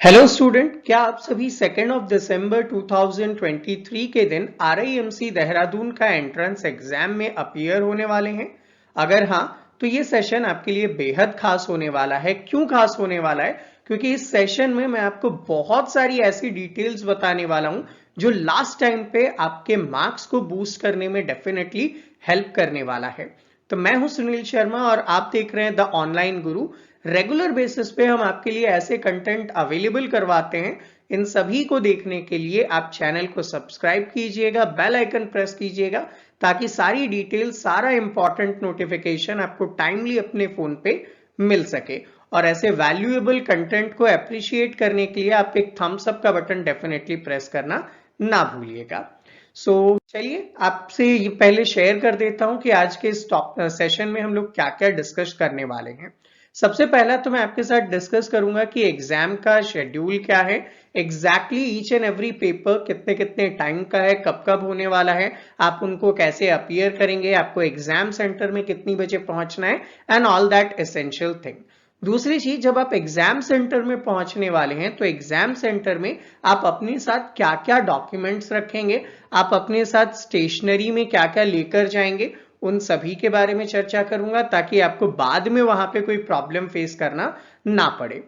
Hello student, क्या आप सभी 2 दिसंबर 2023 के दिन RIMC देहरादून का एंट्रेंस एग्जाम में अपीयर होने वाले हैं? अगर हाँ, तो ये सेशन आपके लिए बेहद खास होने वाला है। क्यों खास होने वाला है? क्योंकि इस सेशन में मैं आपको बहुत सारी ऐसी डिटेल्स बताने वाला हूं जो लास्ट टाइम पे आपके मार्क्स को बूस्ट करने में डेफिनेटली हेल्प करने वाला है। तो मैं हूं सुनील शर्मा और आप देख रहे हैं the online Guru. Regular basis पे हम आपके लिए ऐसे कंटेंट अवेलेबल करवाते हैं। इन सभी को देखने के लिए आप चैनल को सब्सक्राइब कीजिएगा, बेल आइकन प्रेस कीजिएगा ताकि सारी डिटेल, सारा इंपॉर्टेंट नोटिफिकेशन आपको टाइमली अपने फोन पे मिल सके। और ऐसे वैल्यूएबल कंटेंट को अप्रिशिएट करने के लिए आप एक थम्स अप का बटन डेफिनेटली प्रेस करना ना भूलिएगा। चलिए आपसे ये पहले शेयर कर देता हूं कि आज के इस सेशन में हम लोग क्या क्या डिस्कस करने वाले हैं। सबसे पहला तो मैं आपके साथ डिस्कस करूंगा कि एग्जाम का शेड्यूल क्या है, exactly each and every paper कितने कितने टाइम का है, कब कब होने वाला है, आप उनको कैसे अपीयर करेंगे, आपको एग्जाम सेंटर में कितनी बजे पहुंचना है and all that essential thing. दूसरी चीज, जब आप एग्जाम सेंटर में पहुंचने वाले हैं तो एग्जाम सेंटर में आप अपने साथ क्या क्या डॉक्यूमेंट्स रखेंगे, आप अपने साथ स्टेशनरी में क्या क्या लेकर जाएंगे, उन सभी के बारे में चर्चा करूंगा ताकि आपको बाद में वहां पे कोई प्रॉब्लम फेस करना ना पड़े।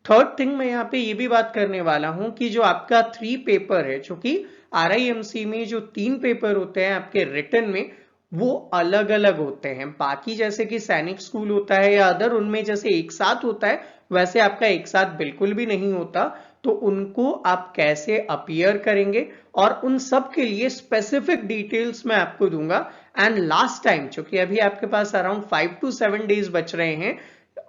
थर्ड थिंग, मैं यहाँ पे ये भी बात करने वाला हूं कि जो आपका 3 पेपर है, चूंकि RIMC में जो 3 पेपर होते हैं आपके रिटन में, वो अलग अलग होते हैं। बाकी जैसे कि सैनिक स्कूल होता है या अदर, उनमें जैसे एक साथ होता है, वैसे आपका एक साथ बिल्कुल भी नहीं होता। तो उनको आप कैसे अपीयर करेंगे और उन सब के लिए स्पेसिफिक डिटेल्स मैं आपको दूंगा। एंड लास्ट टाइम, चूंकि अभी आपके पास अराउंड 5 to 7 डेज बच रहे हैं,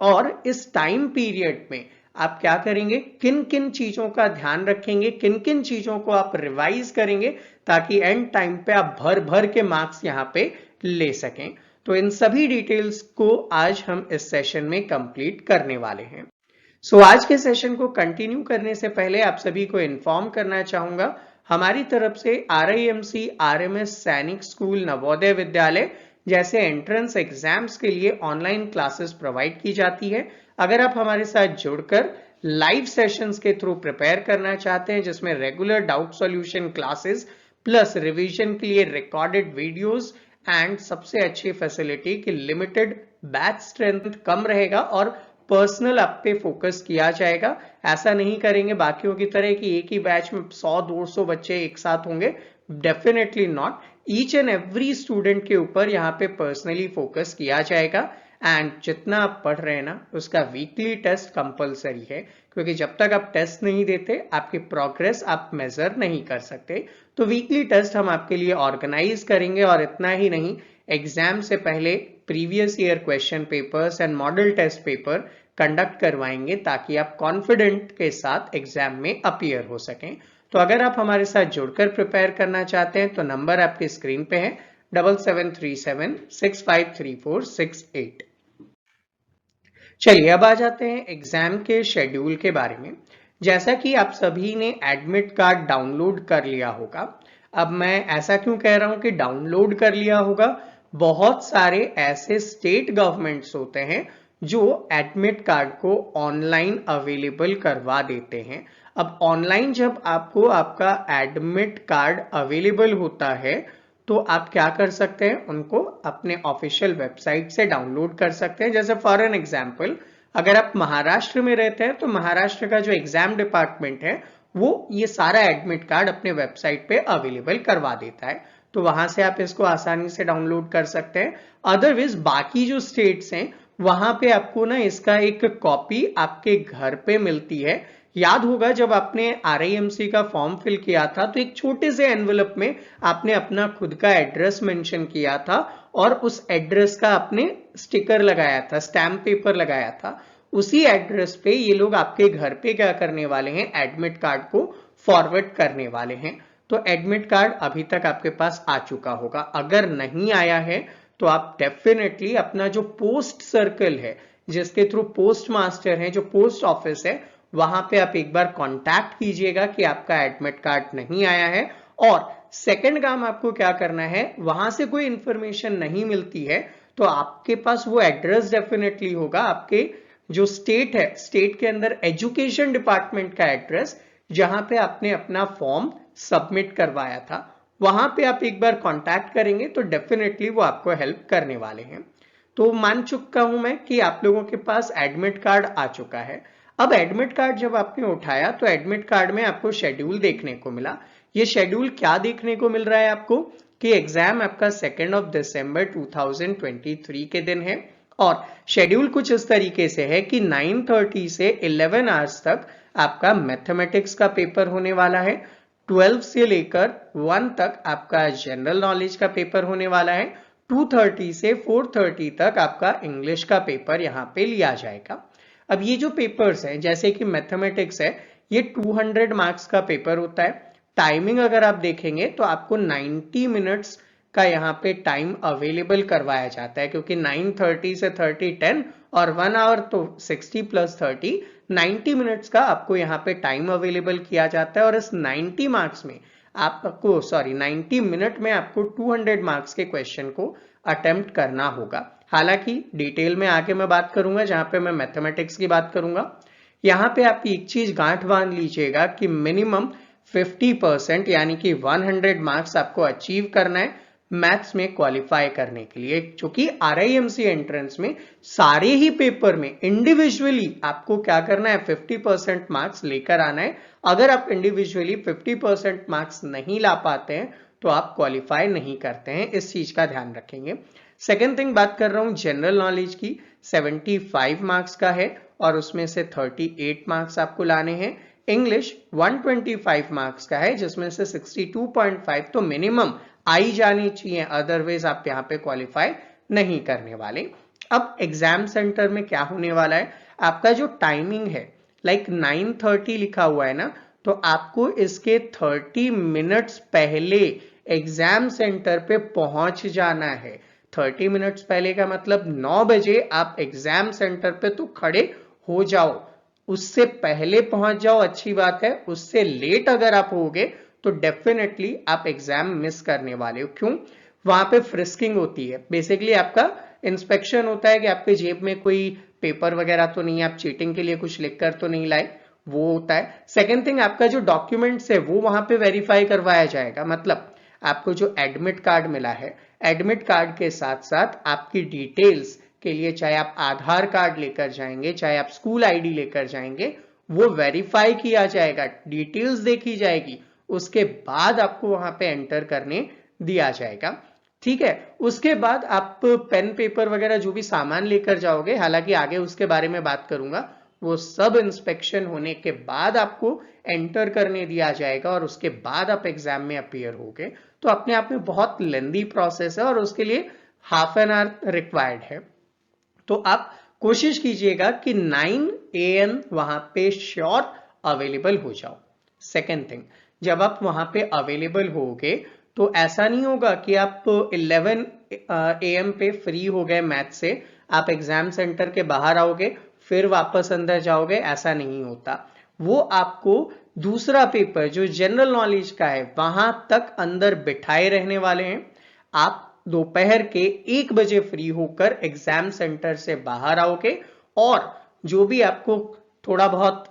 और इस टाइम पीरियड में आप क्या करेंगे, किन किन चीजों का ध्यान रखेंगे, किन किन चीजों को आप रिवाइज करेंगे ताकि एंड टाइम पे आप भर भर के मार्क्स यहां पे ले सकें। तो इन सभी डिटेल्स को आज हम इस सेशन में कंप्लीट करने वाले हैं। आज के सेशन को कंटिन्यू करने से पहले आप सभी को इन्फॉर्म करना चाहूंगा, हमारी तरफ से RIMC RMS सैनिक स्कूल नवोदय विद्यालय जैसे एंट्रेंस एग्जाम्स के लिए ऑनलाइन क्लासेस प्रोवाइड की जाती है। अगर आप हमारे साथ जुड़कर लाइव सेशंस के थ्रू प्रिपेयर करना चाहते हैं, जिसमें regular doubt solution classes plus revision के लिए रिकॉर्डेड वीडियोस एंड सबसे अच्छी फैसिलिटी कि लिमिटेड बैच स्ट्रेंथ कम रहेगा और पर्सनल आप पे फोकस किया जाएगा। ऐसा नहीं करेंगे बाकियों की तरह कि एक ही बैच में 100-200 बच्चे एक साथ होंगे, definitely not. Each and every student के ऊपर यहाँ पे पर्सनली फोकस किया जाएगा। एंड जितना आप पढ़ रहे हैं ना, उसका वीकली टेस्ट कंपलसरी है, क्योंकि जब तक आप टेस्ट नहीं देते आपकी प्रोग्रेस आप मेजर नहीं कर सकते। तो वीकली टेस्ट हम आपके लिए ऑर्गेनाइज करेंगे, और इतना ही नहीं, एग्जाम से पहले previous year question papers and model test paper conduct करवाएंगे ताकि आप कॉन्फिडेंट के साथ एग्जाम में अपीयर हो सकें। तो अगर आप हमारे साथ जुड़कर प्रिपेयर करना चाहते हैं तो नंबर आपके स्क्रीन पे है 7737653468। चलिए अब आ जाते हैं एग्जाम के शेड्यूल के बारे में। जैसा कि आप सभी ने एडमिट कार्ड डाउनलोड कर लिया होगा। अब मैं ऐसा क्यों कह रहा हूं कि डाउनलोड कर लिया होगा, बहुत सारे ऐसे स्टेट गवर्नमेंट्स होते हैं जो एडमिट कार्ड को ऑनलाइन अवेलेबल करवा देते हैं। अब ऑनलाइन जब आपको आपका एडमिट कार्ड अवेलेबल होता है तो आप क्या कर सकते हैं, उनको अपने ऑफिशियल वेबसाइट से डाउनलोड कर सकते हैं। जैसे फॉर एन एग्जांपल, अगर आप महाराष्ट्र में रहते हैं तो महाराष्ट्र का जो एग्जाम डिपार्टमेंट है वो ये सारा एडमिट कार्ड अपने वेबसाइट पे अवेलेबल करवा देता है, तो वहां से आप इसको आसानी से डाउनलोड कर सकते हैं। अदरवाइज बाकी जो स्टेट्स हैं वहां पे आपको ना इसका एक कॉपी आपके घर पे मिलती है। याद होगा जब आपने RIMC का फॉर्म फिल किया था तो एक छोटे से एनवेलप में आपने अपना खुद का एड्रेस मेंशन किया था और उस एड्रेस का आपने स्टिकर लगाया था, स्टैम्प पेपर लगाया था। उसी एड्रेस पे ये लोग आपके घर पे क्या करने वाले हैं, एडमिट कार्ड को फॉरवर्ड करने वाले हैं। तो एडमिट कार्ड अभी तक आपके पास आ चुका होगा। अगर नहीं आया है तो आप डेफिनेटली अपना जो पोस्ट सर्कल है, जिसके थ्रू पोस्ट मास्टर है, जो पोस्ट ऑफिस है, वहां पे आप एक बार कांटेक्ट कीजिएगा कि आपका एडमिट कार्ड नहीं आया है। और सेकंड काम आपको क्या करना है, वहां से कोई इंफॉर्मेशन नहीं मिलती है तो आपके पास वो एड्रेस डेफिनेटली होगा आपके जो स्टेट है, स्टेट के अंदर एजुकेशन डिपार्टमेंट का एड्रेस जहां पे आपने अपना फॉर्म सबमिट करवाया था, वहां पे आप एक बार कांटेक्ट करेंगे तो डेफिनेटली वो आपको हेल्प करने वाले हैं। तो मान चुका हूं मैं कि आप लोगों के पास एडमिट कार्ड आ चुका है। अब एडमिट कार्ड जब आपने उठाया तो एडमिट कार्ड में आपको शेड्यूल देखने को मिला। ये शेड्यूल क्या देखने को मिल रहा है आपको कि एग्जाम आपका 2 दिसंबर 2023 के दिन है और शेड्यूल कुछ इस तरीके से है कि 9:30 से 11 आवर्स तक आपका मैथमेटिक्स का पेपर होने वाला है। 12 से लेकर 1 तक आपका जनरल नॉलेज का पेपर होने वाला है। 2:30 से 4:30 तक आपका इंग्लिश का पेपर यहाँ पे लिया जाएगा। अब ये जो पेपर्स हैं, जैसे कि मैथमेटिक्स है, ये 200 मार्क्स का पेपर होता है। टाइमिंग अगर आप देखेंगे तो आपको 90 मिनट्स का यहाँ पे टाइम अवेलेबल करवाया जाता है, क्योंकि 9:30 से 30 10 और 1 आवर तो 60 + 30 90 मिनट्स का आपको यहाँ पे टाइम अवेलेबल किया जाता है। और इस 90 मार्क्स में आपको 90 मिनट में आपको 200 मार्क्स के क्वेश्चन को अटेम्प्ट करना होगा। हालांकि डिटेल में आगे मैं बात करूंगा जहां पे मैं मैथमेटिक्स की बात करूंगा। यहां पे आप एक चीज गांठ बांध लीजिएगा कि मिनिमम 50% यानी कि 100 मार्क्स आपको अचीव करना है मैथ्स में क्वालिफाई करने के लिए, क्योंकि RIMC एंट्रेंस में सारे ही पेपर में इंडिविजुअली आपको क्या करना है, 50% मार्क्स लेकर आना है। अगर आप इंडिविजुअली 50% मार्क्स नहीं ला पाते हैं तो आप क्वालिफाई नहीं करते हैं, इस चीज का ध्यान रखेंगे। सेकेंड थिंग बात कर रहा हूं जनरल नॉलेज की, 75 मार्क्स का है और उसमें से 38 मार्क्स आपको लाने हैं। इंग्लिश 125 मार्क्स का है जिसमें से 62.5 तो मिनिमम आई जानी चाहिए, अदरवाइज आप यहाँ पे क्वालिफाई नहीं करने वाले। अब एग्जाम सेंटर में क्या होने वाला है, आपका जो टाइमिंग है लाइक 9:30 लिखा हुआ है ना, तो आपको इसके 30 मिनट्स पहले एग्जाम सेंटर पे पहुंच जाना है। 30 मिनट्स पहले का मतलब 9 बजे आप एग्जाम सेंटर पे तो खड़े हो जाओ, उससे पहले पहुंच जाओ अच्छी बात है, उससे लेट अगर आप होगे तो डेफिनेटली आप एग्जाम मिस करने वाले हो। क्यों? वहां पे फ्रिस्किंग होती है, बेसिकली आपका इंस्पेक्शन होता है कि आपके जेब में कोई पेपर वगैरह तो नहीं है, आप चीटिंग के लिए कुछ लिखकर तो नहीं लाए, वो होता है। सेकेंड थिंग, आपका जो डॉक्यूमेंट्स है वो वहां पे वेरीफाई करवाया जाएगा। मतलब आपको जो एडमिट कार्ड मिला है, एडमिट कार्ड के साथ साथ आपकी डिटेल्स के लिए चाहे आप आधार कार्ड लेकर जाएंगे, चाहे आप स्कूल आईडी लेकर जाएंगे, वो वेरीफाई किया जाएगा, डिटेल्स देखी जाएगी, उसके बाद आपको वहां पे एंटर करने दिया जाएगा। ठीक है, उसके बाद आप पेन पेपर वगैरह जो भी सामान लेकर जाओगे, हालांकि आगे उसके बारे में बात करूंगा, वो सब इंस्पेक्शन होने के बाद आपको एंटर करने दिया जाएगा और उसके बाद आप एग्जाम में अपीयर होगे। तो अपने आप में बहुत लेंदी प्रोसेस है और उसके लिए हाफ एन आवर रिक्वायर्ड है। तो आप कोशिश कीजिएगा कि 9 AM वहां पे श्योर अवेलेबल हो जाओ। सेकेंड थिंग, जब आप वहां पे अवेलेबल होगे तो ऐसा नहीं होगा कि आप 11 AM पे फ्री हो गए मैथ से, आप एग्जाम सेंटर के बाहर आओगे फिर वापस अंदर जाओगे, ऐसा नहीं होता। वो आपको दूसरा पेपर जो जनरल नॉलेज का है वहां तक अंदर बिठाए रहने वाले हैं। आप दोपहर के 1 बजे फ्री होकर एग्जाम सेंटर से बाहर आओगे और जो भी आपको थोड़ा बहुत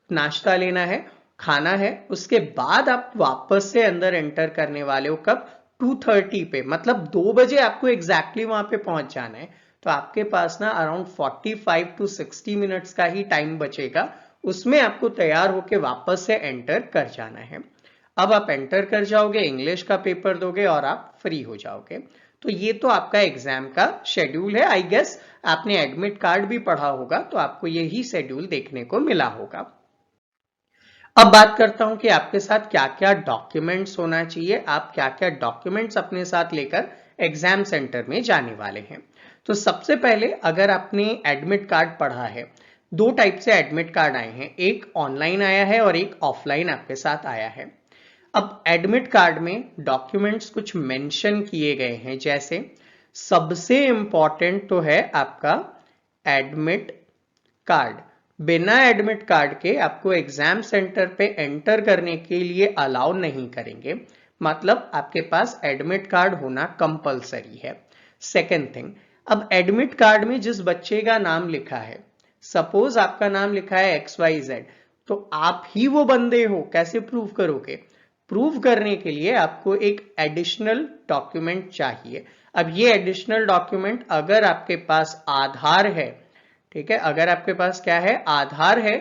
नाश्ता लेना है, खाना है, उसके बाद आप वापस से अंदर एंटर करने वाले हो। कब? 2:30 पे, मतलब 2 बजे आपको एग्जैक्टली वहां पे पहुंच जाना है। तो आपके पास ना अराउंड 45 to 60 मिनट्स का ही टाइम बचेगा, उसमें आपको तैयार होके वापस से एंटर कर जाना है। अब आप एंटर कर जाओगे, इंग्लिश का पेपर दोगे और आप फ्री हो जाओगे। तो ये तो आपका एग्जाम का शेड्यूल है। आई गेस आपने एडमिट कार्ड भी पढ़ा होगा तो आपको यही शेड्यूल देखने को मिला होगा। अब बात करता हूं कि आपके साथ क्या क्या डॉक्यूमेंट्स होना चाहिए, आप क्या क्या डॉक्यूमेंट्स अपने साथ लेकर एग्जाम सेंटर में जाने वाले हैं। तो सबसे पहले अगर आपने एडमिट कार्ड पढ़ा है, 2 टाइप से एडमिट कार्ड आए हैं, एक ऑनलाइन आया है और एक ऑफलाइन आपके साथ आया है। अब एडमिट कार्ड में डॉक्यूमेंट्स कुछ मेंशन किए गए हैं, जैसे सबसे इंपॉर्टेंट तो है आपका एडमिट कार्ड। बिना एडमिट कार्ड के आपको एग्जाम सेंटर पे एंटर करने के लिए अलाउ नहीं करेंगे, मतलब आपके पास एडमिट कार्ड होना कंपलसरी है। सेकेंड थिंग, अब एडमिट कार्ड में जिस बच्चे का नाम लिखा है, सपोज आपका नाम लिखा है XYZ, तो आप ही वो बंदे हो, कैसे प्रूव करोगे? प्रूव करने के लिए आपको एक एडिशनल डॉक्यूमेंट चाहिए। अब ये एडिशनल डॉक्यूमेंट अगर आपके पास आधार है, ठीक है, अगर आपके पास क्या है, आधार है,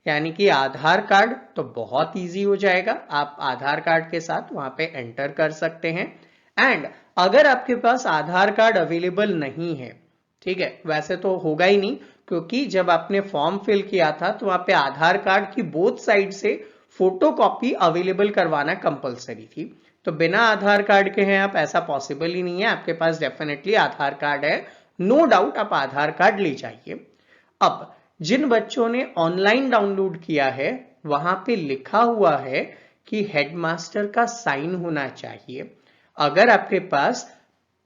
यानी कि आधार कार्ड, तो बहुत इजी हो जाएगा। आप आधार कार्ड के साथ वहां पे एंटर कर सकते हैं। एंड अगर आपके पास आधार कार्ड अवेलेबल नहीं है, ठीक है, वैसे तो होगा ही नहीं, क्योंकि जब आपने फॉर्म फिल किया था तो वहां पे आधार कार्ड की बोथ साइड से फोटोकॉपी अवेलेबल करवाना कंपलसरी थी। तो बिना आधार कार्ड के हैं आप, ऐसा पॉसिबल ही नहीं है। आपके पास डेफिनेटली आधार कार्ड है, नो डाउट, आप आधार कार्ड ले जाइए। अब जिन बच्चों ने ऑनलाइन डाउनलोड किया है, वहां पे लिखा हुआ है कि हेडमास्टर का साइन होना चाहिए। अगर आपके पास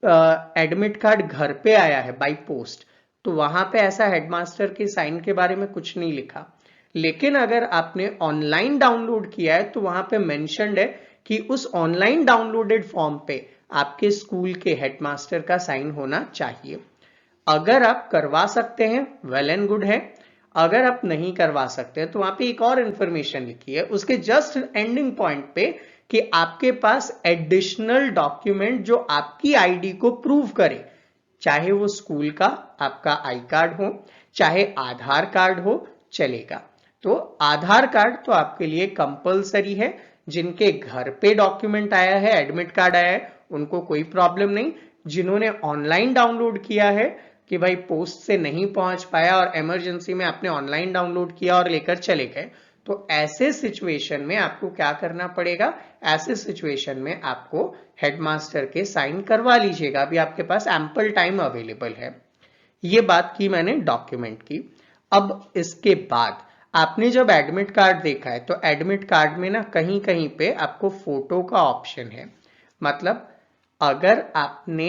एडमिट कार्ड घर पे आया है बाय पोस्ट, तो वहां पे ऐसा हेडमास्टर के साइन के बारे में कुछ नहीं लिखा। लेकिन अगर आपने ऑनलाइन डाउनलोड किया है तो वहां पे मेंशन्ड है कि उस ऑनलाइन डाउनलोडेड फॉर्म पे आपके स्कूल के हेडमास्टर का साइन होना चाहिए। अगर आप करवा सकते हैं, वेल एंड गुड है। अगर आप नहीं करवा सकते तो वहां पे एक और इंफॉर्मेशन लिखी है, उसके जस्ट एंडिंग पॉइंट पे, कि आपके पास एडिशनल डॉक्यूमेंट जो आपकी आईडी को प्रूव करे, चाहे वो स्कूल का आपका आई कार्ड हो, चाहे आधार कार्ड हो, चलेगा। तो आधार कार्ड तो आपके लिए कंपलसरी है। जिनके घर पे डॉक्यूमेंट आया है, एडमिट कार्ड आया है, उनको कोई प्रॉब्लम नहीं। जिन्होंने ऑनलाइन डाउनलोड किया है कि भाई पोस्ट से नहीं पहुंच पाया और इमरजेंसी में आपने ऑनलाइन डाउनलोड किया और लेकर चले गए, तो ऐसे सिचुएशन में आपको क्या करना पड़ेगा? ऐसे सिचुएशन में आपको हेडमास्टर के साइन करवा लीजिएगा। अभी आपके पास एम्पल टाइम अवेलेबल है। ये बात की मैंने डॉक्यूमेंट की। अब इसके बाद आपने जब एडमिट कार्ड देखा है, तो एडमिट कार्ड में ना कहीं कहीं पे आपको फोटो का ऑप्शन है। मतलब अगर आपने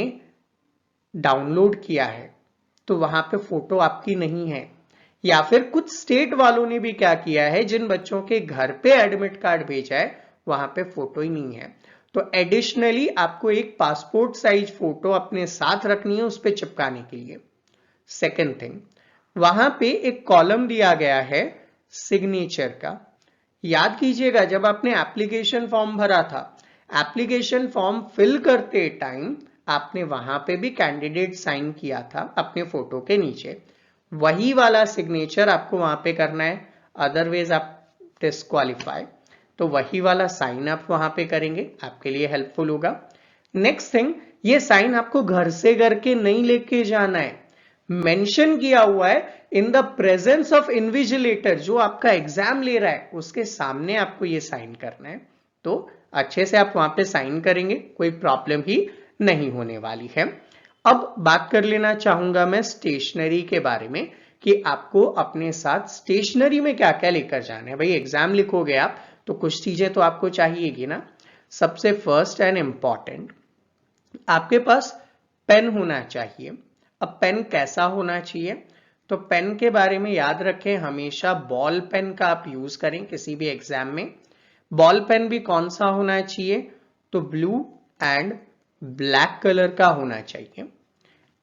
डाउनलोड किया है तो वहां पे फोटो आपकी नहीं है, या फिर कुछ स्टेट वालों ने भी क्या किया है, जिन बच्चों के घर पे एडमिट कार्ड भेजा है वहां पे फोटो ही नहीं है। तो एडिशनली आपको एक पासपोर्ट साइज फोटो अपने साथ रखनी है उस पर चिपकाने के लिए। सेकेंड थिंग, वहां पे एक कॉलम दिया गया है सिग्नेचर का। याद कीजिएगा, जब आपने एप्लीकेशन फॉर्म भरा था, एप्लीकेशन फॉर्म फिल करते टाइम आपने वहां पे भी कैंडिडेट साइन किया था अपने फोटो के नीचे। वही वाला सिग्नेचर आपको वहां पे करना है, अदरवाइज आप डिस्क्वालीफाई। तो वही वाला साइन आप वहां पे करेंगे, आपके लिए हेल्पफुल होगा। नेक्स्ट थिंग, ये साइन आपको घर से करके नहीं लेके जाना है। मेंशन किया हुआ है in the presence of invigilator, जो आपका एग्जाम ले रहा है उसके सामने आपको ये साइन करना है। तो अच्छे से आप वहां पे साइन करेंगे, कोई प्रॉब्लम ही नहीं होने वाली है। अब बात कर लेना चाहूंगा मैं स्टेशनरी के बारे में, कि आपको अपने साथ स्टेशनरी में क्या क्या लेकर जाना है। भाई एग्जाम लिखोगे आप तो कुछ चीजें तो आपको चाहिएगी ना। सबसे फर्स्ट एंड इंपॉर्टेंट, आपके पास पेन होना चाहिए। अब पेन कैसा होना चाहिए? तो पेन के बारे में याद रखें, हमेशा बॉल पेन का आप यूज करें किसी भी एग्जाम में। बॉल पेन भी कौन सा होना चाहिए? तो ब्लू एंड ब्लैक कलर का होना चाहिए।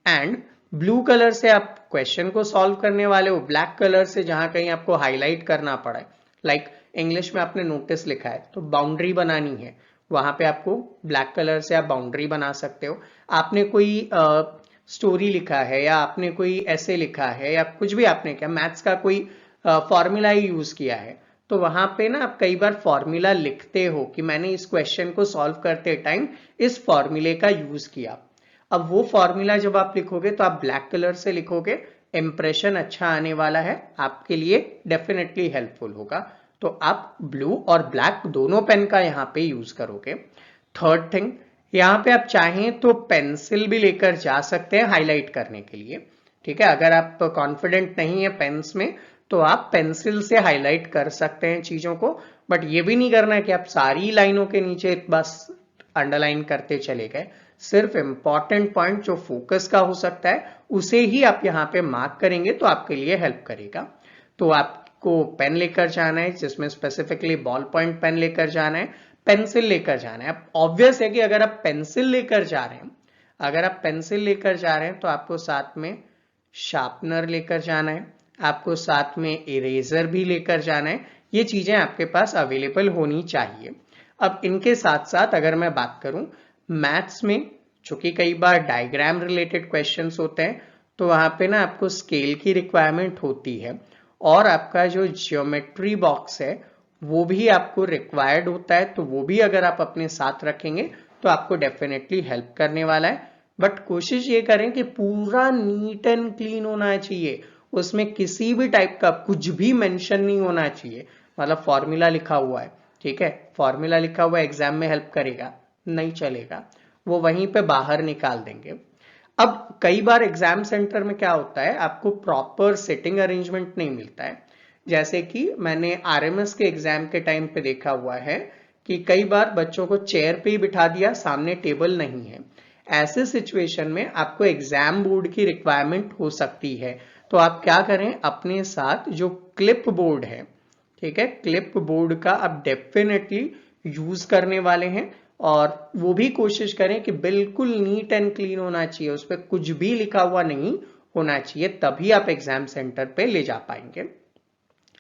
एंड ब्लू कलर से आप क्वेश्चन को सॉल्व करने वाले हो, ब्लैक कलर से जहां कहीं आपको हाईलाइट करना पड़ा है, लाइक इंग्लिश में आपने नोटिस लिखा है तो बाउंड्री बनानी है, वहां पे आपको ब्लैक कलर से आप बाउंड्री बना सकते हो। आपने कोई स्टोरी लिखा है, या आपने कोई ऐसे लिखा है, या कुछ भी आपने किया, मैथ्स का कोई फॉर्मूला ही यूज किया है, तो वहां पे ना आप कई बार फॉर्मूला लिखते हो कि मैंने इस क्वेश्चन को सॉल्व करते टाइम इस फॉर्मूले का यूज किया। अब वो फॉर्मूला जब आप लिखोगे तो आप ब्लैक कलर से लिखोगे, इंप्रेशन अच्छा आने वाला है, आपके लिए डेफिनेटली हेल्पफुल होगा। तो आप ब्लू और ब्लैक दोनों पेन का यहाँ पे यूज करोगे। थर्ड थिंग, यहाँ पे आप चाहें तो पेंसिल भी लेकर जा सकते हैं हाईलाइट करने के लिए। ठीक है, अगर आप कॉन्फिडेंट नहीं है पेन्स में तो आप पेंसिल से हाईलाइट कर सकते हैं चीजों को, बट ये भी नहीं करना है कि आप सारी लाइनों के नीचे बस अंडरलाइन करते चले गए। सिर्फ इंपॉर्टेंट पॉइंट जो फोकस का हो सकता है उसे ही आप यहाँ पे मार्क करेंगे तो आपके लिए हेल्प करेगा। तो आपको पेन लेकर जाना है, जिसमें स्पेसिफिकली बॉल पॉइंट पेन लेकर जाना है, पेंसिल लेकर जाना है। अब ऑब्वियस है कि अगर आप पेंसिल लेकर जा रहे हैं, अगर आप पेंसिल लेकर जा रहे हैं तो आपको साथ में शार्पनर लेकर जाना है। आपको साथ में इरेजर भी लेकर जाना है। ये चीजें आपके पास अवेलेबल होनी चाहिए। अब इनके साथ साथ अगर मैं बात करूं मैथ्स में, चूंकि कई बार डायग्राम रिलेटेड क्वेश्चंस होते हैं, तो वहां पे ना आपको स्केल की रिक्वायरमेंट होती है, और आपका जो ज्योमेट्री बॉक्स है वो भी आपको रिक्वायर्ड होता है। तो वो भी अगर आप अपने साथ रखेंगे तो आपको डेफिनेटली हेल्प करने वाला है। बट कोशिश ये करें कि पूरा नीट एंड क्लीन होना चाहिए, उसमें किसी भी टाइप का कुछ भी मेंशन नहीं होना चाहिए। मतलब फॉर्मूला लिखा हुआ है, ठीक है, फॉर्मूला लिखा हुआ एग्जाम में हेल्प करेगा नहीं चलेगा, वो वहीं पे बाहर निकाल देंगे। अब कई बार एग्जाम सेंटर में क्या होता है, आपको प्रॉपर सिटिंग अरेंजमेंट नहीं मिलता है। जैसे कि मैंने आरएमएस के एग्जाम के टाइम पे देखा हुआ है कि कई बार बच्चों को चेयर पे ही बिठा दिया, सामने टेबल नहीं है। ऐसे सिचुएशन में आपको एग्जाम बोर्ड की रिक्वायरमेंट हो सकती है। तो आप क्या करें, अपने साथ जो क्लिप बोर्ड है, ठीक है, क्लिप बोर्ड का आप डेफिनेटली यूज करने वाले हैं, और वो भी कोशिश करें कि बिल्कुल नीट एंड क्लीन होना चाहिए, उस पर कुछ भी लिखा हुआ नहीं होना चाहिए, तभी आप एग्जाम सेंटर पे ले जा पाएंगे।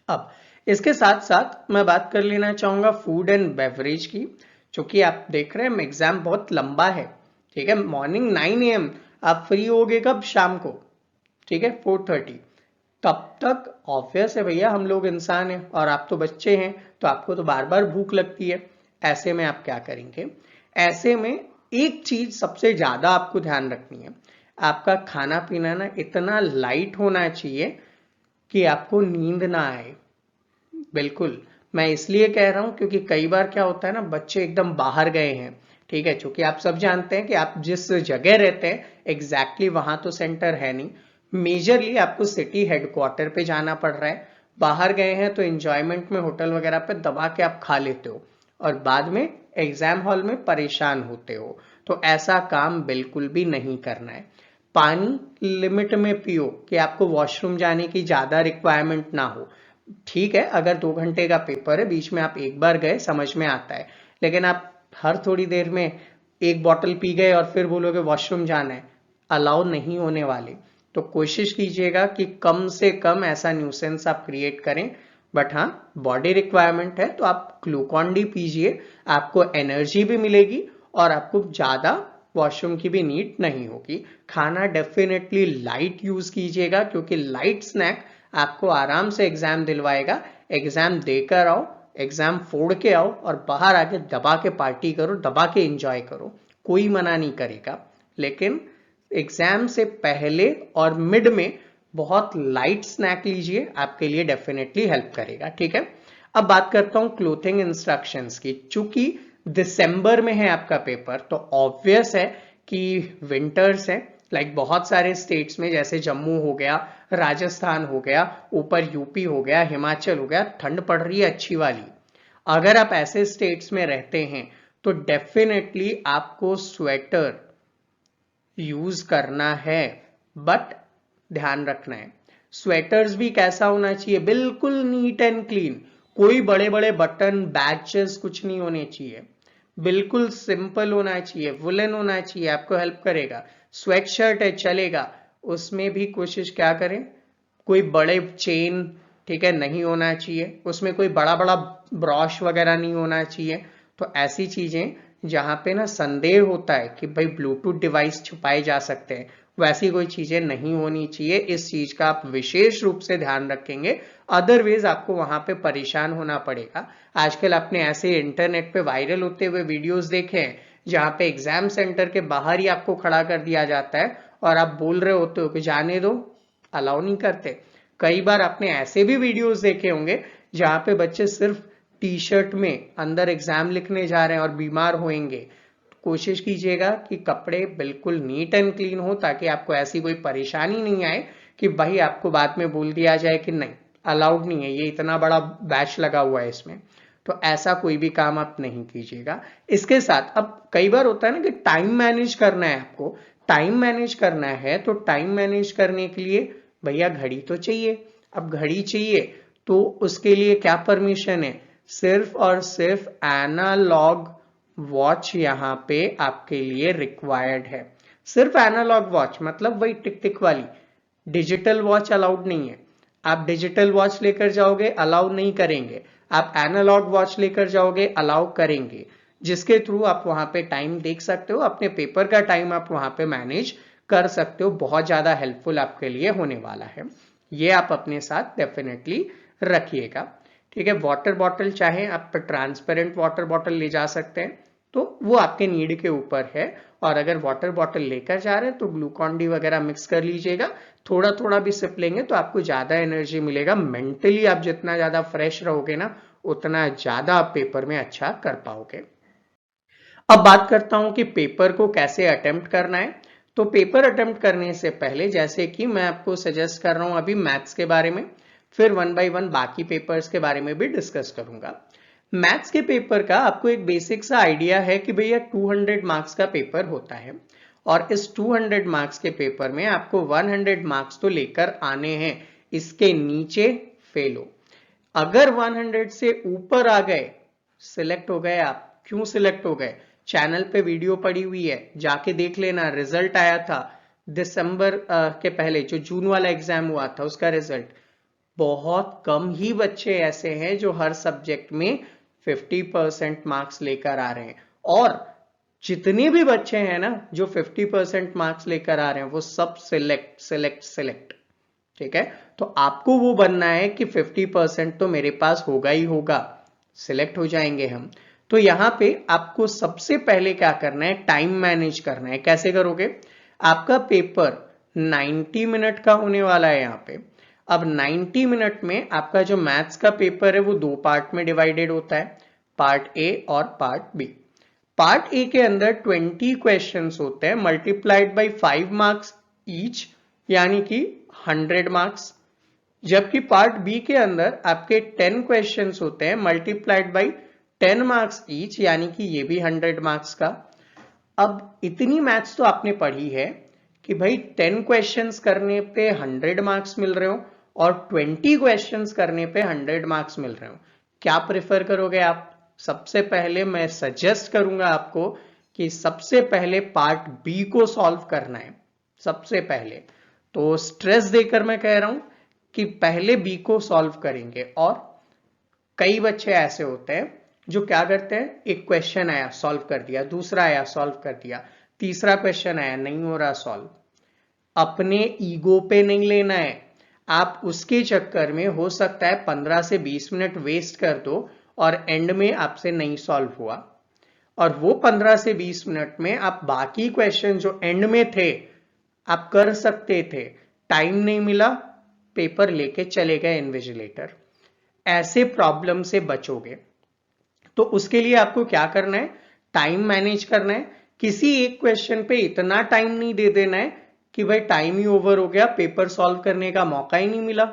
अब इसके साथ साथ मैं बात कर लेना चाहूंगा फूड एंड बेवरेज की। क्योंकि आप देख रहे हैं एग्जाम बहुत लंबा है, ठीक है, मॉर्निंग 9 AM, आप फ्री होगे कब, शाम को, ठीक है, 4:30, तब तक ऑब्वियस है भैया, हम लोग इंसान हैं और आप तो बच्चे हैं, तो आपको तो बार बार भूख लगती है। ऐसे में आप क्या करेंगे, ऐसे में एक चीज सबसे ज्यादा आपको ध्यान रखनी है, आपका खाना पीना ना इतना लाइट होना चाहिए कि आपको नींद ना आए। बिल्कुल, मैं इसलिए कह रहा हूं क्योंकि कई बार क्या होता है ना, बच्चे एकदम बाहर गए हैं, ठीक है, क्योंकि आप सब जानते हैं कि आप जिस जगह रहते हैं एग्जैक्टली वहां तो सेंटर है नहीं, मेजरली आपको सिटी हेडक्वार्टर पे जाना पड़ रहा है। बाहर गए हैं तो एंजॉयमेंट में होटल वगैरह पे दबा के आप खा लेते हो, और बाद में एग्जाम हॉल में परेशान होते हो। तो ऐसा काम बिल्कुल भी नहीं करना है। पानी लिमिट में पियो, कि आपको वॉशरूम जाने की ज्यादा रिक्वायरमेंट ना हो। ठीक है, अगर 2 घंटे का पेपर है, बीच में आप एक बार गए, समझ में आता है, लेकिन आप हर थोड़ी देर में एक बॉटल पी गए और फिर बोलोगे वॉशरूम जाना है, अलाउ नहीं होने वाले। तो कोशिश कीजिएगा कि कम से कम ऐसा न्यूसेंस आप क्रिएट करें। बट हाँ, बॉडी रिक्वायरमेंट है तो आप ग्लूकॉन डी पीजिए, आपको एनर्जी भी मिलेगी और आपको ज्यादा वॉशरूम की भी नीड नहीं होगी। खाना डेफिनेटली लाइट यूज कीजिएगा, क्योंकि लाइट स्नैक आपको आराम से एग्जाम दिलवाएगा। एग्जाम देकर आओ, एग्जाम फोड़ के आओ और बाहर आके दबा के पार्टी करो, दबा के एंजॉय करो, कोई मना नहीं करेगा। लेकिन एग्जाम से पहले और मिड में बहुत लाइट स्नैक लीजिए, आपके लिए डेफिनेटली हेल्प करेगा, ठीक है। अब बात करता हूं क्लोथिंग इंस्ट्रक्शंस की। चूंकि दिसंबर में है आपका पेपर, तो ऑब्वियस है कि विंटर्स है, लाइक बहुत सारे स्टेट्स में, जैसे जम्मू हो गया, राजस्थान हो गया, ऊपर यूपी हो गया, हिमाचल हो गया, ठंड पड़ रही है अच्छी वाली। अगर आप ऐसे स्टेट्स में रहते हैं तो डेफिनेटली आपको स्वेटर यूज करना है। बट ध्यान रखना है, स्वेटर्स भी कैसा होना चाहिए, बिल्कुल नीट एंड क्लीन, कोई बड़े बड़े बटन बैचेस कुछ नहीं होने चाहिए, बिल्कुल सिंपल होना चाहिए, वुलन होना चाहिए, आपको हेल्प करेगा। स्वेट शर्ट है चलेगा, उसमें भी कोशिश क्या करें, कोई बड़े चेन, ठीक है, नहीं होना चाहिए, उसमें कोई बड़ा बड़ा ब्रॉश वगैरह नहीं होना चाहिए। तो ऐसी चीजें जहां पे ना संदेह होता है कि भाई ब्लूटूथ डिवाइस छुपाए जा सकते हैं, वैसी कोई चीजें नहीं होनी चाहिए। इस चीज का आप विशेष रूप से ध्यान रखेंगे, अदरवाइज आपको वहां पे परेशान होना पड़ेगा। आजकल आपने ऐसे इंटरनेट पे वायरल होते हुए वीडियोस देखे हैं जहां पे एग्जाम सेंटर के बाहर ही आपको खड़ा कर दिया जाता है और आप बोल रहे होते हो कि जाने दो, अलाउ नहीं करते। कई बार आपने ऐसे भी वीडियोस देखे होंगे जहां पे बच्चे सिर्फ टी शर्ट में अंदर एग्जाम लिखने जा रहे हैं और बीमार होंगे। कोशिश कीजिएगा कि कपड़े बिल्कुल नीट एंड क्लीन हो, ताकि आपको ऐसी कोई परेशानी नहीं आए कि भाई आपको बाद में बोल दिया जाए कि नहीं, अलाउड नहीं है, ये इतना बड़ा बैच लगा हुआ है इसमें। तो ऐसा कोई भी काम आप नहीं कीजिएगा। इसके साथ अब कई बार होता है ना कि टाइम मैनेज करना है आपको, टाइम मैनेज करना है, तो टाइम मैनेज करने के लिए भैया घड़ी तो चाहिए। अब घड़ी चाहिए तो उसके लिए क्या परमिशन है, सिर्फ और सिर्फ एनालॉग वॉच यहां पे आपके लिए रिक्वायर्ड है। सिर्फ एनालॉग वॉच, मतलब वही टिक टिक वाली, डिजिटल वॉच अलाउड नहीं है। आप डिजिटल वॉच लेकर जाओगे, अलाउ नहीं करेंगे। आप एनालॉग वॉच लेकर जाओगे, अलाउ करेंगे, जिसके थ्रू आप वहां पे टाइम देख सकते हो, अपने पेपर का टाइम आप वहां पे मैनेज कर सकते हो। बहुत ज्यादा हेल्पफुल आपके लिए होने वाला है, ये आप अपने साथ डेफिनेटली रखिएगा। ठीक है, वाटर बॉटल चाहे आप ट्रांसपेरेंट वाटर बॉटल ले जा सकते हैं, तो वो आपके नीड के ऊपर है। और अगर वाटर बॉटल लेकर जा रहे हैं तो ग्लूकॉन डी वगैरह मिक्स कर लीजिएगा। थोड़ा थोड़ा भी सिप लेंगे तो आपको ज्यादा एनर्जी मिलेगा। मेंटली आप जितना ज्यादा फ्रेश रहोगे ना, उतना ज्यादा आप पेपर में अच्छा कर पाओगे। अब बात करता हूं कि पेपर को कैसे अटेम्प्ट करना है। तो पेपर अटेम्प्ट करने से पहले, जैसे कि मैं आपको सजेस्ट कर रहा हूं अभी मैथ्स के बारे में, फिर वन बाय वन बाकी पेपर्स के बारे में भी डिस्कस करूंगा। मैथ्स के पेपर का आपको एक बेसिक सा आइडिया है कि भैया 200 मार्क्स का पेपर होता है, और इस 200 मार्क्स के पेपर में आपको 100 मार्क्स तो लेकर आने हैं, इसके नीचे फेल हो। अगर 100 से ऊपर आ गए, सिलेक्ट हो गए आप। क्यों सिलेक्ट हो गए? चैनल पे वीडियो पड़ी हुई है, जाके देख लेना। रिजल्ट आया था दिसंबर के पहले, जो जून वाला एग्जाम हुआ था उसका रिजल्ट। बहुत कम ही बच्चे ऐसे हैं जो हर सब्जेक्ट में 50% मार्क्स लेकर आ रहे हैं, और जितने भी बच्चे हैं ना जो 50% मार्क्स लेकर आ रहे हैं, वो सब सिलेक्ट सिलेक्ट सिलेक्ट। ठीक है, तो आपको वो बनना है कि 50% तो मेरे पास होगा ही होगा, सिलेक्ट हो जाएंगे हम। तो यहां पे आपको सबसे पहले क्या करना है, टाइम मैनेज करना है। कैसे करोगे? आपका पेपर 90 मिनट का होने वाला है यहाँ पे। अब 90 मिनट में आपका जो मैथ्स का पेपर है वो दो पार्ट में डिवाइडेड होता है, पार्ट ए और पार्ट बी। पार्ट ए के अंदर 20 क्वेश्चंस होते हैं, मल्टीप्लाइड बाई 5 मार्क्स ईच, यानी कि 100 मार्क्स। जबकि पार्ट बी के अंदर आपके 10 क्वेश्चंस होते हैं, मल्टीप्लाइड बाई 10 मार्क्स ईच, यानी कि ये भी 100 मार्क्स का। अब इतनी मैथ्स तो आपने पढ़ी है कि भाई 10 क्वेश्चंस करने पे 100 मार्क्स मिल रहे हो, और 20 क्वेश्चंस करने पे 100 मार्क्स मिल रहे हो। क्या प्रेफर करोगे आप? सबसे पहले मैं सजेस्ट करूंगा आपको कि सबसे पहले पार्ट बी को सॉल्व करना है सबसे पहले। तो स्ट्रेस देकर मैं कह रहा हूं कि पहले बी को सॉल्व करेंगे। और कई बच्चे ऐसे होते हैं जो क्या करते हैं, एक क्वेश्चन आया सॉल्व कर दिया, दूसरा आया सॉल्व कर दिया, तीसरा क्वेश्चन आया नहीं हो रहा सॉल्व। अपने ईगो पे नहीं लेना है। आप उसके चक्कर में हो सकता है 15 से 20 मिनट वेस्ट कर दो और एंड में आपसे नहीं सॉल्व हुआ, और वो 15 से 20 मिनट में आप बाकी क्वेश्चन जो एंड में थे आप कर सकते थे, टाइम नहीं मिला, पेपर लेके चले गए इन्विजिलेटर। ऐसे प्रॉब्लम से बचोगे। तो उसके लिए आपको क्या करना है, टाइम मैनेज करना है। किसी एक क्वेश्चन पे इतना टाइम नहीं दे देना है कि भाई टाइम ही ओवर हो गया, पेपर सॉल्व करने का मौका ही नहीं मिला।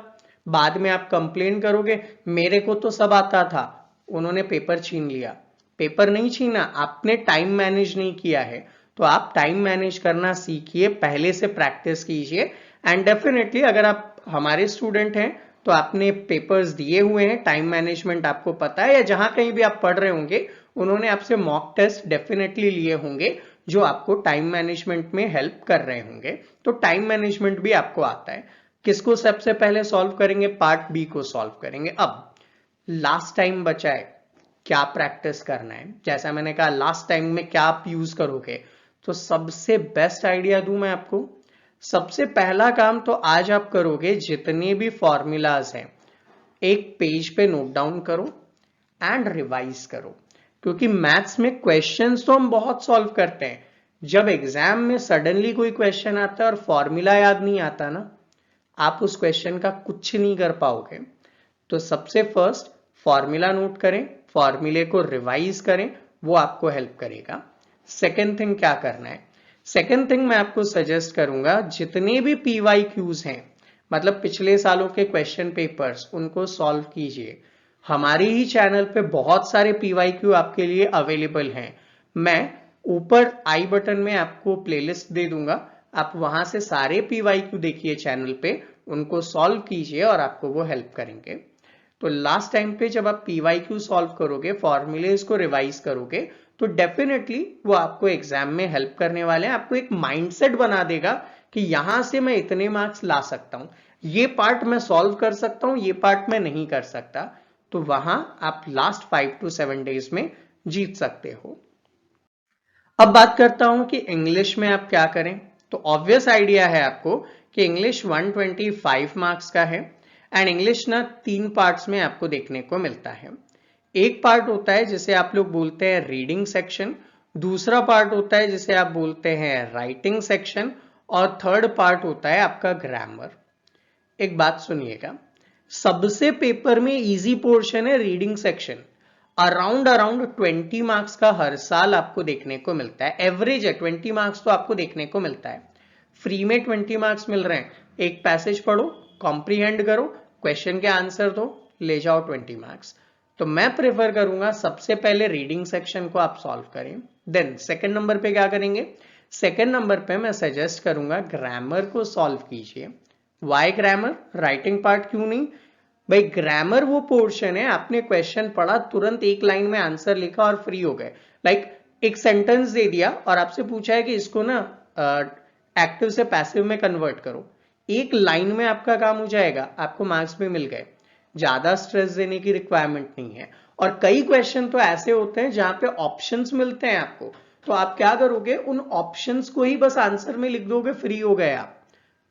बाद में आप कंप्लेन करोगे मेरे को तो सब आता था, उन्होंने पेपर छीन लिया। पेपर नहीं छीना, आपने टाइम मैनेज नहीं किया है। तो आप टाइम मैनेज करना सीखिए, पहले से प्रैक्टिस कीजिए। एंड डेफिनेटली अगर आप हमारे स्टूडेंट हैं तो आपने पेपर्स दिए हुए हैं, टाइम मैनेजमेंट आपको पता है, या जहां कहीं भी आप पढ़ रहे होंगे उन्होंने आपसे मॉक टेस्ट डेफिनेटली लिए होंगे जो आपको टाइम मैनेजमेंट में हेल्प कर रहे होंगे। तो टाइम मैनेजमेंट भी आपको आता है। किसको सबसे पहले सॉल्व करेंगे? पार्ट बी को सॉल्व करेंगे। अब लास्ट टाइम बचा है, क्या प्रैक्टिस करना है? जैसा मैंने कहा लास्ट टाइम में क्या आप यूज करोगे, तो सबसे बेस्ट आइडिया दूं मैं आपको। सबसे पहला काम तो आज आप करोगे, जितने भी फॉर्मूलाज हैं एक पेज पे नोट डाउन करो एंड रिवाइज करो। क्योंकि मैथ्स में क्वेश्चंस तो हम बहुत सॉल्व करते हैं, जब एग्जाम में सडनली कोई क्वेश्चन आता है और फॉर्मूला याद नहीं आता ना, आप उस क्वेश्चन का कुछ नहीं कर पाओगे। तो सबसे फर्स्ट फॉर्मूला नोट करें, फॉर्मूले को रिवाइज करें, वो आपको हेल्प करेगा। सेकेंड थिंग क्या करना है? सेकेंड थिंग मैं आपको सजेस्ट करूंगा, जितने भी पीवाईक्यूज हैं, मतलब पिछले सालों के क्वेश्चन पेपर्स, उनको सॉल्व कीजिए। हमारे ही चैनल पे बहुत सारे पीवाईक्यू आपके लिए अवेलेबल हैं। मैं ऊपर आई बटन में आपको प्लेलिस्ट दे दूंगा, आप वहां से सारे पीवाईक्यू देखिए चैनल पे, उनको सॉल्व कीजिए और आपको वो हेल्प करेंगे। तो लास्ट टाइम पे जब आप पीवाईक्यू सॉल्व करोगे, फॉर्मूलेज को रिवाइज करोगे, तो डेफिनेटली वो आपको एग्जाम में हेल्प करने वाले हैं। आपको एक माइंडसेट बना देगा कि यहां से मैं इतने मार्क्स ला सकता हूं, ये पार्ट मैं सॉल्व कर सकता हूं, ये पार्ट मैं नहीं कर सकता, तो वहां आप लास्ट 5 to 7 डेज में जीत सकते हो। अब बात करता हूं कि इंग्लिश में आप क्या करें। तो ऑब्वियस आइडिया है आपको कि इंग्लिश 125 मार्क्स का है एंड इंग्लिश ना 3 पार्ट्स में आपको देखने को मिलता है। एक पार्ट होता है जिसे आप लोग बोलते हैं रीडिंग सेक्शन, दूसरा पार्ट होता है जिसे आप बोलते हैं राइटिंग सेक्शन, और थर्ड पार्ट होता है आपका ग्रामर। एक बात सुनिएगा, सबसे पेपर में इजी पोर्शन है reading section. Around around 20 marks का हर साल आपको देखने को मिलता है, एवरेज है 20 मार्क्स तो आपको देखने को मिलता है। फ्री में 20 मार्क्स मिल रहे हैं, एक पैसेज पढ़ो, कॉम्प्रीहेंड करो, क्वेश्चन के आंसर दो, ले जाओ 20 मार्क्स। तो मैं प्रेफर करूंगा सबसे पहले रीडिंग सेक्शन को आप सॉल्व करें, देन सेकंड नंबर पे क्या करेंगे, सेकंड नंबर पे मैं सजेस्ट करूंगा ग्रामर को सॉल्व कीजिए। वाई ग्रामर, राइटिंग पार्ट क्यों नहीं? भाई ग्रामर वो पोर्शन है, आपने क्वेश्चन पढ़ा, तुरंत एक लाइन में आंसर लिखा और फ्री हो गए। लाइक एक सेंटेंस दे दिया और आपसे पूछा है कि इसको ना एक्टिव से पैसिव में कन्वर्ट करो, एक लाइन में आपका काम हो जाएगा, आपको मार्क्स भी मिल गए। ज्यादा स्ट्रेस देने की रिक्वायरमेंट नहीं है। और कई क्वेश्चन तो ऐसे होते हैं जहां पे ऑप्शंस मिलते हैं आपको, तो आप क्या करोगे, उन ऑप्शंस को ही बस आंसर में लिख दोगे, फ्री हो गए आप,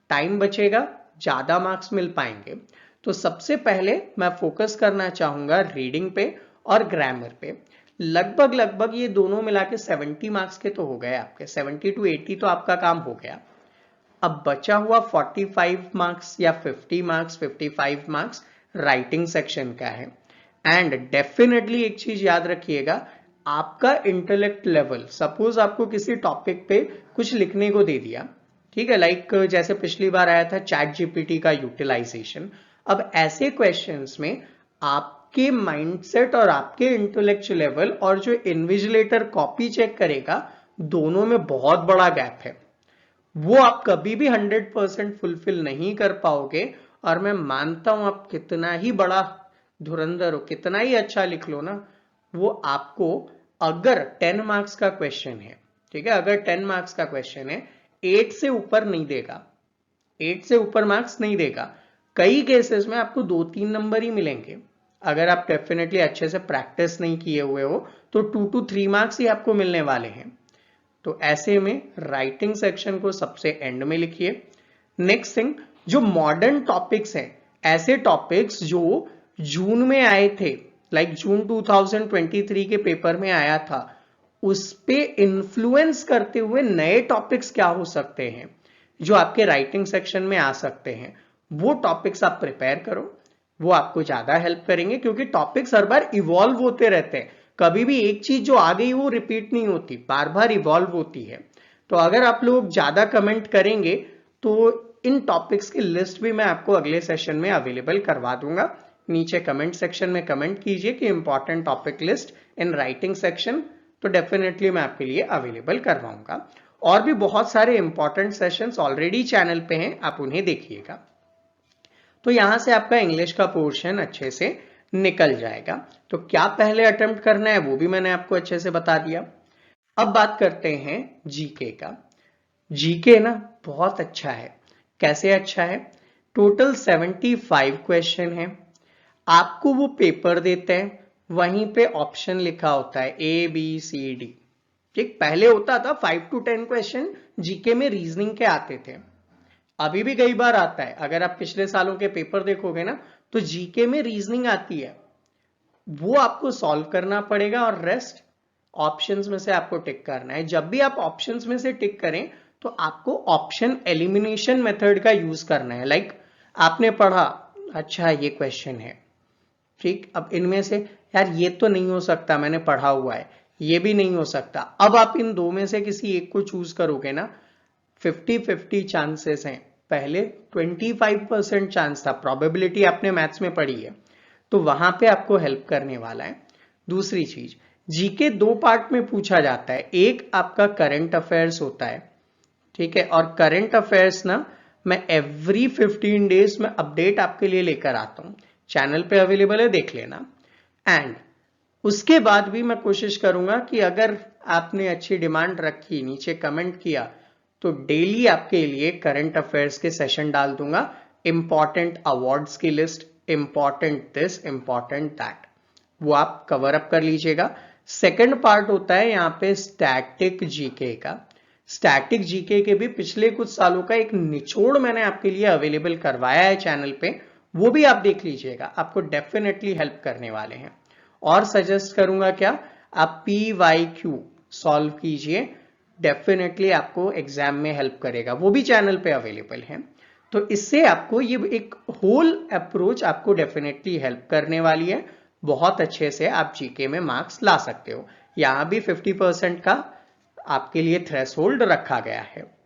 टाइम बचेगा, ज्यादा मार्क्स मिल पाएंगे। तो सबसे पहले मैं फोकस करना चाहूंगा रीडिंग पे और ग्रामर पे। लगभग लगभग ये दोनों मिला के 70 मार्क्स के तो हो गए आपके, 70 to 80 तो आपका काम हो गया। अब बचा हुआ 45 मार्क्स या 50 मार्क्स, 55 मार्क्स राइटिंग सेक्शन का है। एंड डेफिनेटली एक चीज याद रखिएगा, आपका इंटेलेक्ट लेवल, सपोज आपको किसी टॉपिक पे कुछ लिखने को दे दिया, ठीक है, लाइक जैसे पिछली बार आया था चैट जीपीटी का यूटिलाइजेशन। अब ऐसे क्वेश्चंस में आपके माइंडसेट और आपके इंटेलेक्चुअल लेवल और जो इन्विजिलेटर कॉपी चेक करेगा, दोनों में बहुत बड़ा गैप है। वो आप कभी भी 100% फुलफिल नहीं कर पाओगे। और मैं मानता हूं आप कितना ही बड़ा धुरंधर हो, कितना ही अच्छा लिख लो ना, वो आपको, अगर 10 मार्क्स का क्वेश्चन है, ठीक है, अगर 10 मार्क्स का क्वेश्चन है, 8 से ऊपर नहीं देगा, 8 से ऊपर मार्क्स नहीं देगा। कई केसेस में आपको 2-3 नंबर ही मिलेंगे। अगर आप डेफिनेटली अच्छे से प्रैक्टिस नहीं किए हुए हो तो 2 to 3 मार्क्स ही आपको मिलने वाले हैं। तो ऐसे में राइटिंग सेक्शन को सबसे एंड में लिखिए। नेक्स्ट थिंग, जो मॉडर्न टॉपिक्स हैं, ऐसे टॉपिक्स जो जून में आए थे, लाइक जून 2023 के पेपर में आया था, उस पे इन्फ्लुएंस करते हुए नए टॉपिक्स क्या हो सकते हैं जो आपके राइटिंग सेक्शन में आ सकते हैं, वो टॉपिक्स आप प्रिपेयर करो। वो आपको ज्यादा हेल्प करेंगे, क्योंकि टॉपिक्स हर बार इवॉल्व होते रहते हैं। कभी भी एक चीज जो आ गई वो रिपीट नहीं होती, बार बार इवॉल्व होती है। तो अगर आप लोग ज्यादा कमेंट करेंगे तो इन टॉपिक्स की लिस्ट भी मैं आपको अगले सेशन में अवेलेबल करवा दूंगा। नीचे कमेंट सेक्शन में कमेंट कीजिए कि important topic list in writing section, तो डेफिनेटली मैं आपके लिए अवेलेबल करवाऊंगा। और भी बहुत सारे इंपॉर्टेंट सेशंस ऑलरेडी चैनल पे हैं, आप उन्हें देखिएगा। तो यहां से आपका इंग्लिश का पोर्शन अच्छे से निकल जाएगा। तो क्या पहले अटेम्प्ट करना है वो भी मैंने आपको अच्छे से बता दिया। अब बात करते हैं जीके का। जीके ना बहुत अच्छा है। कैसे अच्छा है? टोटल 75 क्वेश्चन है। आपको वो पेपर देते हैं, वहीं पे ऑप्शन लिखा होता है ABCD। ठीक, पहले होता था 5 to 10 क्वेश्चन जीके में रीजनिंग के आते थे, अभी भी कई बार आता है। अगर आप पिछले सालों के पेपर देखोगे ना, तो जीके में रीजनिंग आती है, वो आपको सॉल्व करना पड़ेगा और रेस्ट ऑप्शंस में से आपको टिक करना है। जब भी आप ऑप्शंस में से टिक करें तो आपको ऑप्शन एलिमिनेशन मेथड का यूज करना है। लाइक आपने पढ़ा, अच्छा ये क्वेश्चन है, ठीक, अब इनमें से यार ये तो नहीं हो सकता, मैंने पढ़ा हुआ है, ये भी नहीं हो सकता। अब आप इन दो में से किसी एक को चूज करोगे ना, 50-50 चांसेस हैं। पहले 25% चांस था, प्रोबेबिलिटी आपने मैथ्स में पढ़ी है, तो वहां पे आपको हेल्प करने वाला है। दूसरी चीज, जीके 2 पार्ट में पूछा जाता है। एक आपका करंट अफेयर्स होता है, ठीक है, और करंट अफेयर्स ना मैं एवरी 15 डेज में अपडेट आपके लिए लेकर आता हूं, चैनल पे अवेलेबल है, देख लेना। एंड उसके बाद भी मैं कोशिश करूंगा कि अगर आपने अच्छी डिमांड रखी, नीचे कमेंट किया, तो डेली आपके लिए करंट अफेयर्स के सेशन डाल दूंगा, इंपॉर्टेंट अवार्ड्स की list, important this, important that, वो आप कवर अप कर लीजिएगा। सेकंड पार्ट होता है यहाँ पे स्टैटिक जीके का। स्टैटिक जीके के भी पिछले कुछ सालों का एक निचोड़ मैंने आपके लिए अवेलेबल करवाया है चैनल पे, वो भी आप देख लीजिएगा, आपको डेफिनेटली हेल्प करने वाले हैं। और सजेस्ट करूंगा क्या, आप PYQ सॉल्व कीजिए, डेफिनेटली आपको एग्जाम में हेल्प करेगा, वो भी चैनल पे अवेलेबल है। तो इससे आपको ये एक होल अप्रोच आपको डेफिनेटली हेल्प करने वाली है, बहुत अच्छे से आप जीके में मार्क्स ला सकते हो। यहां भी 50% का आपके लिए थ्रेशोल्ड रखा गया है।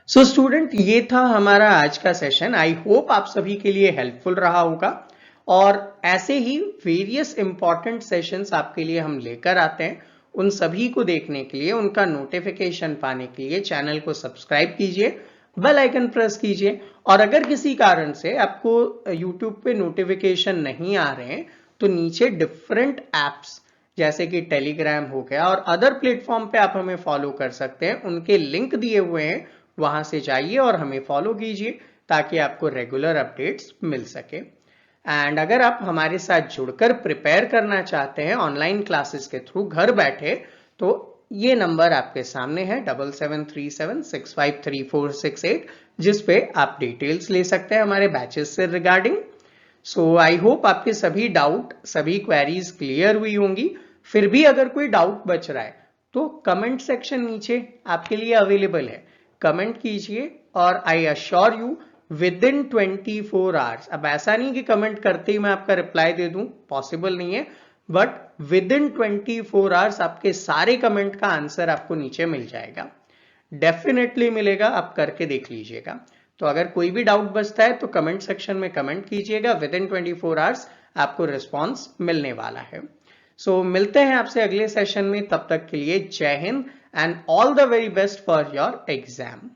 सो स्टूडेंट, ये था हमारा आज का सेशन। आई होप आप सभी के लिए हेल्पफुल रहा होगा, और ऐसे ही वेरियस इंपॉर्टेंट सेशंस आपके लिए हम लेकर आते हैं। उन सभी को देखने के लिए, उनका नोटिफिकेशन पाने के लिए चैनल को सब्सक्राइब कीजिए, बेल आइकन प्रेस कीजिए। और अगर किसी कारण से आपको YouTube पे नोटिफिकेशन नहीं आ रहे हैं, तो नीचे डिफरेंट एप्स जैसे कि टेलीग्राम हो गया और अदर प्लेटफॉर्म पे आप हमें फॉलो कर सकते हैं, उनके लिंक दिए हुए हैं, वहां से जाइए और हमें फॉलो कीजिए ताकि आपको रेगुलर अपडेट्स मिल सके। एंड अगर आप हमारे साथ जुड़कर प्रिपेयर करना चाहते हैं ऑनलाइन क्लासेस के थ्रू घर बैठे, तो ये नंबर आपके सामने है 7737653468, जिस पे आप डिटेल्स ले सकते हैं हमारे बैचेस से रिगार्डिंग। सो आई होप आपके सभी डाउट, सभी क्वेरीज क्लियर हुई होंगी। फिर भी अगर कोई डाउट बच रहा है तो कमेंट सेक्शन नीचे आपके लिए अवेलेबल है, कमेंट कीजिए और I assure you with in 24 hours, अब ऐसा नहीं कि कमेंट करते ही मैं आपका रिप्लाई दे दूं, पॉसिबल नहीं है, बट विद इन 24 आवर्स आपके सारे कमेंट का आंसर आपको नीचे मिल जाएगा, डेफिनेटली मिलेगा, आप करके देख लीजिएगा। तो अगर कोई भी डाउट बचता है तो कमेंट सेक्शन में कमेंट कीजिएगा, विद इन 24 आवर्स आपको रिस्पॉन्स मिलने वाला है। सो मिलते हैं आपसे अगले सेशन में, तब तक के लिए जय Hind and all the very best for your exam.